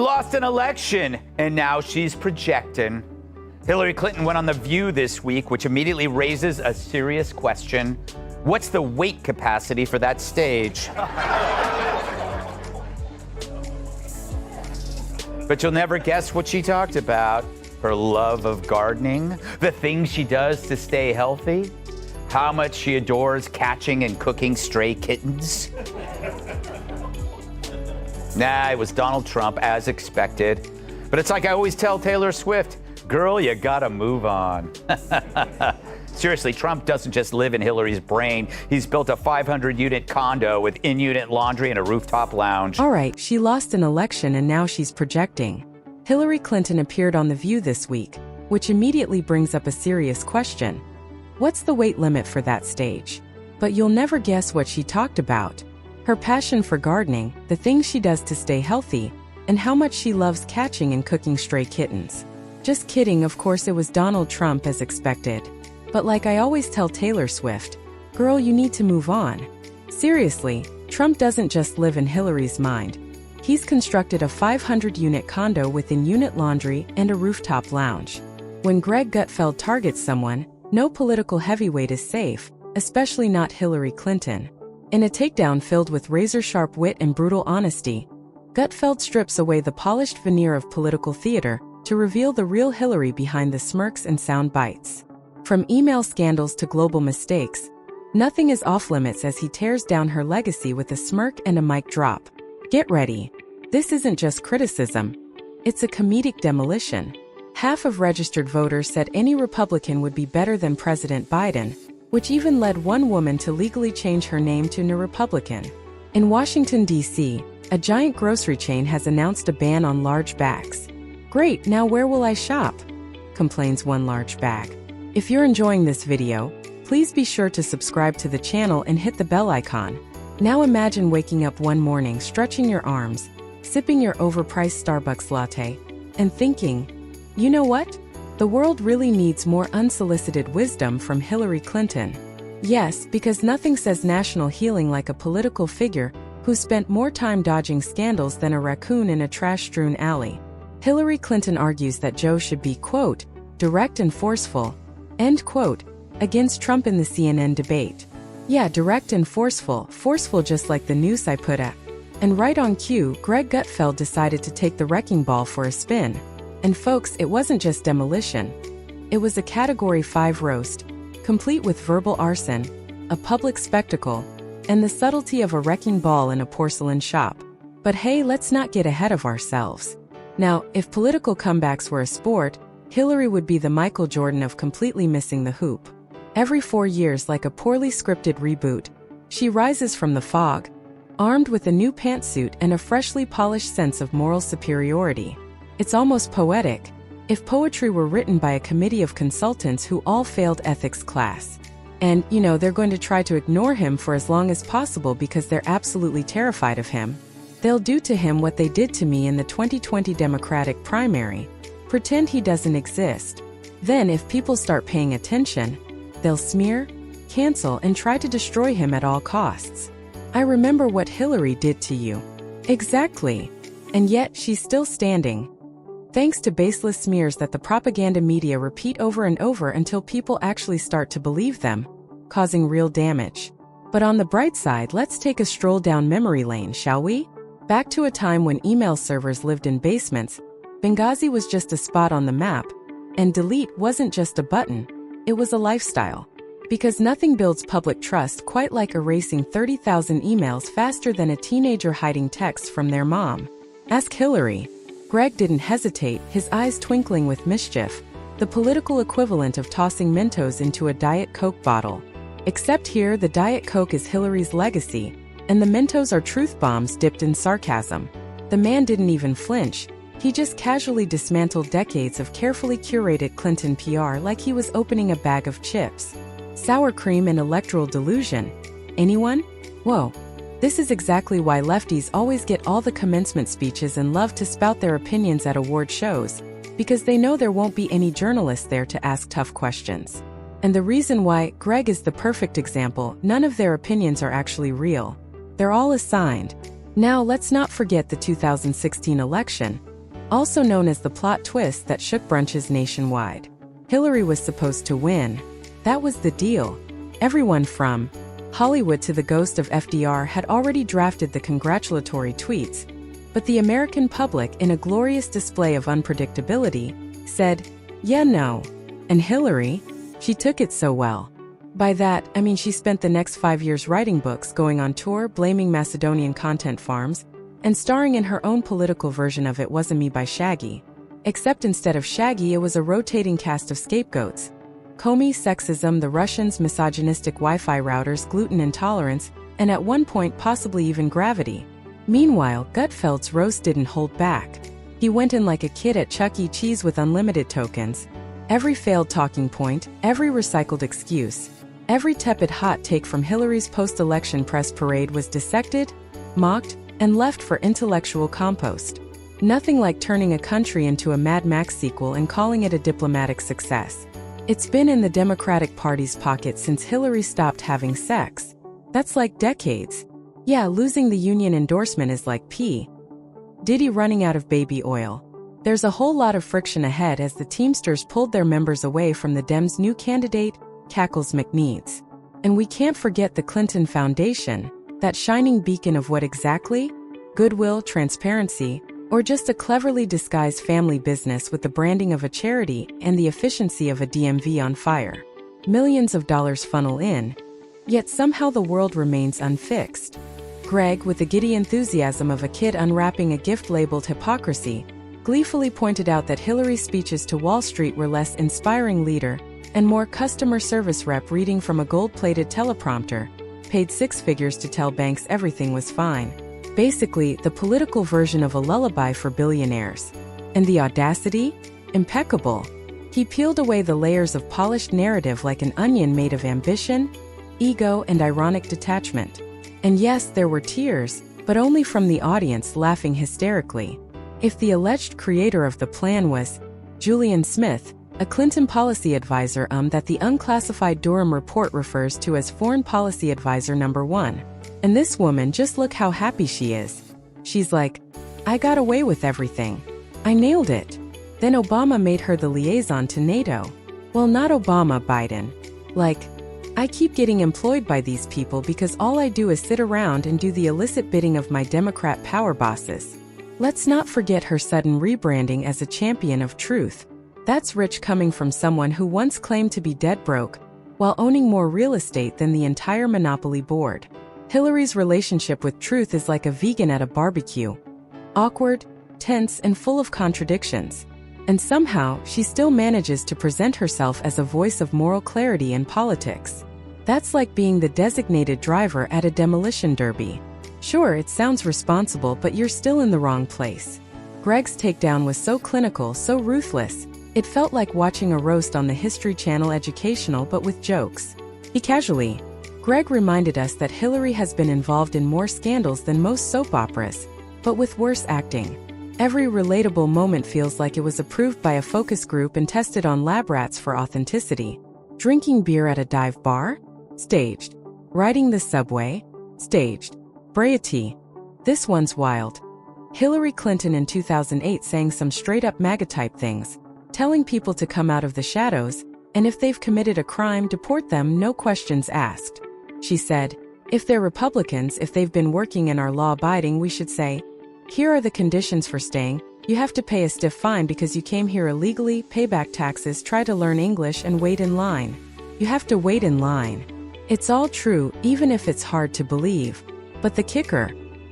lost an election, and now she's projecting. Hillary Clinton went on The View this week, which immediately raises a serious question. What's the weight capacity for that stage? But you'll never guess what she talked about. Her love of gardening, the things she does to stay healthy, how much she adores catching and cooking stray kittens. Nah, it was Donald Trump, as expected. But it's like I always tell Taylor Swift, girl, you gotta move on. Seriously, Trump doesn't just live in Hillary's brain. He's built a 500-unit condo with in-unit laundry and a rooftop lounge. All right, she lost an election and now she's projecting. Hillary Clinton appeared on The View this week, which immediately brings up a serious question. What's the weight limit for that stage? But you'll never guess what she talked about. Her passion for gardening, the things she does to stay healthy, and how much she loves catching and cooking stray kittens. Just kidding, of course it was Donald Trump as expected. But like I always tell Taylor Swift, girl, you need to move on. Seriously, Trump doesn't just live in Hillary's mind. He's constructed a 500-unit condo with in-unit laundry and a rooftop lounge. When Greg Gutfeld targets someone, no political heavyweight is safe, especially not Hillary Clinton. In a takedown filled with razor-sharp wit and brutal honesty, Gutfeld strips away the polished veneer of political theater to reveal the real Hillary behind the smirks and sound bites. From email scandals to global mistakes, nothing is off-limits as he tears down her legacy with a smirk and a mic drop. Get ready. This isn't just criticism. It's a comedic demolition. Half of registered voters said any Republican would be better than President Biden, which even led one woman to legally change her name to a Republican. In Washington, D.C., a giant grocery chain has announced a ban on large bags. Great, now where will I shop? Complains one large bag. If you're enjoying this video, please be sure to subscribe to the channel and hit the bell icon. Now imagine waking up one morning stretching your arms, sipping your overpriced Starbucks latte, and thinking, you know what? The world really needs more unsolicited wisdom from Hillary Clinton. Yes, because nothing says national healing like a political figure who spent more time dodging scandals than a raccoon in a trash-strewn alley. Hillary Clinton argues that Joe should be, quote, direct and forceful, end quote, against Trump in the CNN debate. Yeah, direct and forceful just like the noose I put at. And right on cue, Greg Gutfeld decided to take the wrecking ball for a spin. And folks, it wasn't just demolition. It was a Category 5 roast, complete with verbal arson, a public spectacle, and the subtlety of a wrecking ball in a porcelain shop. But hey, let's not get ahead of ourselves. Now, if political comebacks were a sport, Hillary would be the Michael Jordan of completely missing the hoop. Every 4 years, like a poorly scripted reboot, she rises from the fog, armed with a new pantsuit and a freshly polished sense of moral superiority. It's almost poetic, if poetry were written by a committee of consultants who all failed ethics class. And, you know, they're going to try to ignore him for as long as possible because they're absolutely terrified of him. They'll do to him what they did to me in the 2020 Democratic primary. Pretend he doesn't exist. Then, if people start paying attention, they'll smear, cancel, and try to destroy him at all costs. I remember what Hillary did to you. Exactly. And yet, she's still standing. Thanks to baseless smears that the propaganda media repeat over and over until people actually start to believe them, causing real damage. But on the bright side, let's take a stroll down memory lane, shall we? Back to a time when email servers lived in basements, Benghazi was just a spot on the map, and delete wasn't just a button, it was a lifestyle. Because nothing builds public trust quite like erasing 30,000 emails faster than a teenager hiding texts from their mom. Ask Hillary. Greg didn't hesitate, his eyes twinkling with mischief, the political equivalent of tossing Mentos into a Diet Coke bottle. Except here, the Diet Coke is Hillary's legacy, and the Mentos are truth bombs dipped in sarcasm. The man didn't even flinch. He just casually dismantled decades of carefully curated Clinton PR like he was opening a bag of chips. Sour cream and electoral delusion. Anyone? Whoa. This is exactly why lefties always get all the commencement speeches and love to spout their opinions at award shows, because they know there won't be any journalists there to ask tough questions. And the reason why Greg is the perfect example, none of their opinions are actually real. They're all assigned. Now let's not forget the 2016 election. also known as the plot twist that shook brunches nationwide. Hillary was supposed to win. That was the deal. Everyone from Hollywood to the ghost of FDR had already drafted the congratulatory tweets, but the American public, in a glorious display of unpredictability, said, "Yeah, no." And Hillary? She took it so well. By that, I mean she spent the next 5 years writing books, going on tour, blaming Macedonian content farms, and starring in her own political version of It Wasn't Me by Shaggy. Except instead of Shaggy, it was a rotating cast of scapegoats. Comey, sexism, the Russians, misogynistic Wi-Fi routers, gluten intolerance, and at one point possibly even gravity. Meanwhile, Gutfeld's roast didn't hold back. He went in like a kid at Chuck E. Cheese with unlimited tokens. Every failed talking point, every recycled excuse, every tepid hot take from Hillary's post-election press parade was dissected, mocked, and left for intellectual compost. Nothing like turning a country into a Mad Max sequel and calling it a diplomatic success. It's been in the Democratic Party's pocket since Hillary stopped having sex. That's like decades. Yeah, losing the union endorsement is like P. Diddy running out of baby oil. There's a whole lot of friction ahead as the Teamsters pulled their members away from the Dems' new candidate, Cackles McNeeds. And we can't forget the Clinton Foundation, that shining beacon of what exactly? Goodwill, transparency, or just a cleverly disguised family business with the branding of a charity and the efficiency of a DMV on fire. Millions of dollars funnel in, yet somehow the world remains unfixed. Greg, with the giddy enthusiasm of a kid unwrapping a gift labeled hypocrisy, gleefully pointed out that Hillary's speeches to Wall Street were less inspiring leader and more customer service rep reading from a gold-plated teleprompter, paid 6 figures to tell banks everything was fine. Basically, the political version of a lullaby for billionaires. And the audacity? Impeccable. He peeled away the layers of polished narrative like an onion made of ambition, ego, and ironic detachment. And yes, there were tears, but only from the audience laughing hysterically. If the alleged creator of the plan was Julian Smith, a Clinton policy advisor that the unclassified Durham report refers to as Foreign Policy Advisor number 1. And this woman, just look how happy she is. She's like, "I got away with everything. I nailed it." Then Obama made her the liaison to NATO. Well, not Obama, Biden. Like, "I keep getting employed by these people because all I do is sit around and do the illicit bidding of my Democrat power bosses." Let's not forget her sudden rebranding as a champion of truth. That's rich coming from someone who once claimed to be dead broke, while owning more real estate than the entire Monopoly board. Hillary's relationship with truth is like a vegan at a barbecue. Awkward, tense, and full of contradictions. And somehow, she still manages to present herself as a voice of moral clarity in politics. That's like being the designated driver at a demolition derby. Sure, it sounds responsible, but you're still in the wrong place. Greg's takedown was so clinical, so ruthless, it felt like watching a roast on the History Channel educational but with jokes. Greg reminded us that Hillary has been involved in more scandals than most soap operas, but with worse acting. Every relatable moment feels like it was approved by a focus group and tested on lab rats for authenticity. Drinking beer at a dive bar? Staged. Riding the subway? Staged. Braiety. This one's wild. Hillary Clinton in 2008 saying some straight-up MAGA-type things, telling people to come out of the shadows, and if they've committed a crime, deport them, no questions asked. She said, "If they're Republicans, if they've been working and are law-abiding, we should say, here are the conditions for staying. You have to pay a stiff fine because you came here illegally, pay back taxes, try to learn English, and wait in line. You have to wait in line." It's all true, even if it's hard to believe. But the kicker,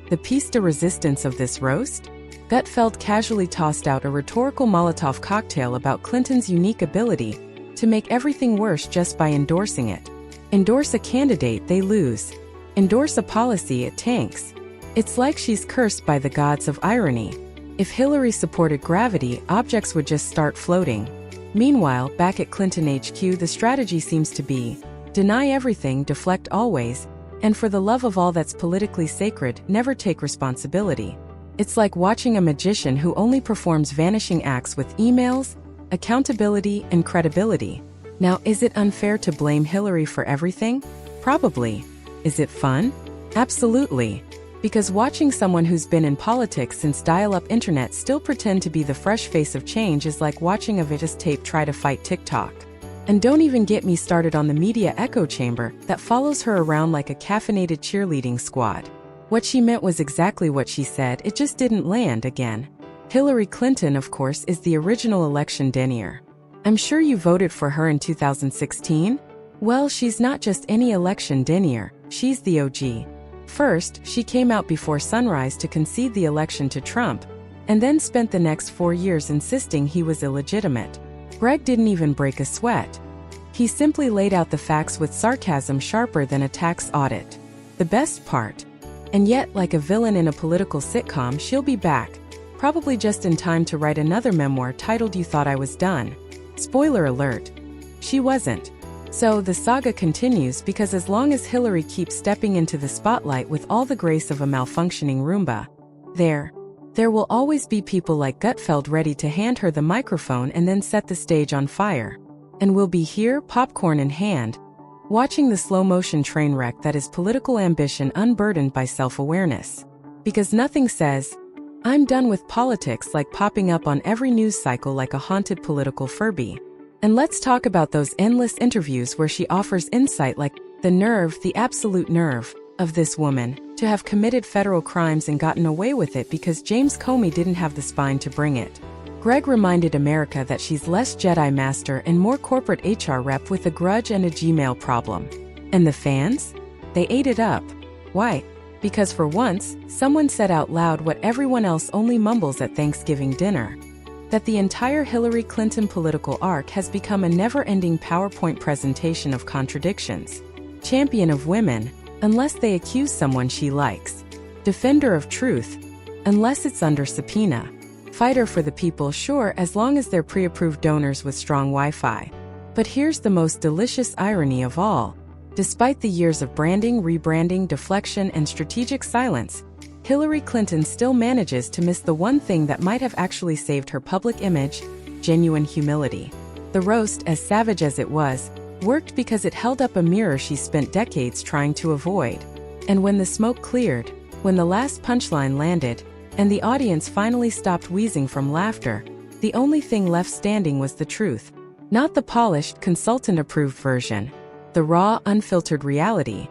the piece de resistance of this roast? Gutfeld casually tossed out a rhetorical Molotov cocktail about Clinton's unique ability to make everything worse just by endorsing it. Endorse a candidate, they lose. Endorse a policy, it tanks. It's like she's cursed by the gods of irony. If Hillary supported gravity, objects would just start floating. Meanwhile, back at Clinton HQ, the strategy seems to be deny everything, deflect always, and for the love of all that's politically sacred, never take responsibility. It's like watching a magician who only performs vanishing acts with emails, accountability, and credibility. Now, is it unfair to blame Hillary for everything? Probably. Is it fun? Absolutely. Because watching someone who's been in politics since dial-up internet still pretend to be the fresh face of change is like watching a Vitas tape try to fight TikTok. And don't even get me started on the media echo chamber that follows her around like a caffeinated cheerleading squad. What she meant was exactly what she said, it just didn't land again. Hillary Clinton, of course, is the original election denier. I'm sure you voted for her in 2016? Well, she's not just any election denier, she's the OG. First, she came out before sunrise to concede the election to Trump, and then spent the next 4 years insisting he was illegitimate. Greg didn't even break a sweat. He simply laid out the facts with sarcasm sharper than a tax audit. The best part. And yet, like a villain in a political sitcom, she'll be back, probably just in time to write another memoir titled You Thought I Was Done. Spoiler alert. She wasn't. So the saga continues because as long as Hillary keeps stepping into the spotlight with all the grace of a malfunctioning Roomba, there will always be people like Gutfeld ready to hand her the microphone and then set the stage on fire. And we'll be here, popcorn in hand, watching the slow-motion train wreck that is political ambition unburdened by self-awareness. Because nothing says, "I'm done with politics," like popping up on every news cycle like a haunted political Furby. And let's talk about those endless interviews where she offers insight like the nerve, the absolute nerve, of this woman to have committed federal crimes and gotten away with it because James Comey didn't have the spine to bring it. Greg reminded America that she's less Jedi Master and more corporate HR rep with a grudge and a Gmail problem. And the fans? They ate it up. Why? Because for once, someone said out loud what everyone else only mumbles at Thanksgiving dinner. That the entire Hillary Clinton political arc has become a never-ending PowerPoint presentation of contradictions. Champion of women, unless they accuse someone she likes. Defender of truth, unless it's under subpoena. Fighter for the people, sure, as long as they're pre-approved donors with strong Wi-Fi. But here's the most delicious irony of all. Despite the years of branding, rebranding, deflection, and strategic silence, Hillary Clinton still manages to miss the one thing that might have actually saved her public image: genuine humility. The roast, as savage as it was, worked because it held up a mirror she spent decades trying to avoid. And when the smoke cleared, when the last punchline landed, and the audience finally stopped wheezing from laughter, the only thing left standing was the truth. Not the polished, consultant-approved version. The raw, unfiltered reality.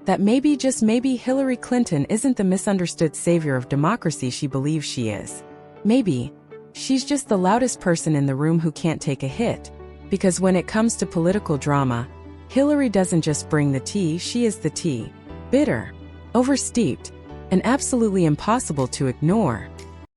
That maybe, just maybe, Hillary Clinton isn't the misunderstood savior of democracy she believes she is. Maybe she's just the loudest person in the room who can't take a hit. Because when it comes to political drama, Hillary doesn't just bring the tea, she is the tea. Bitter, oversteeped, and absolutely impossible to ignore.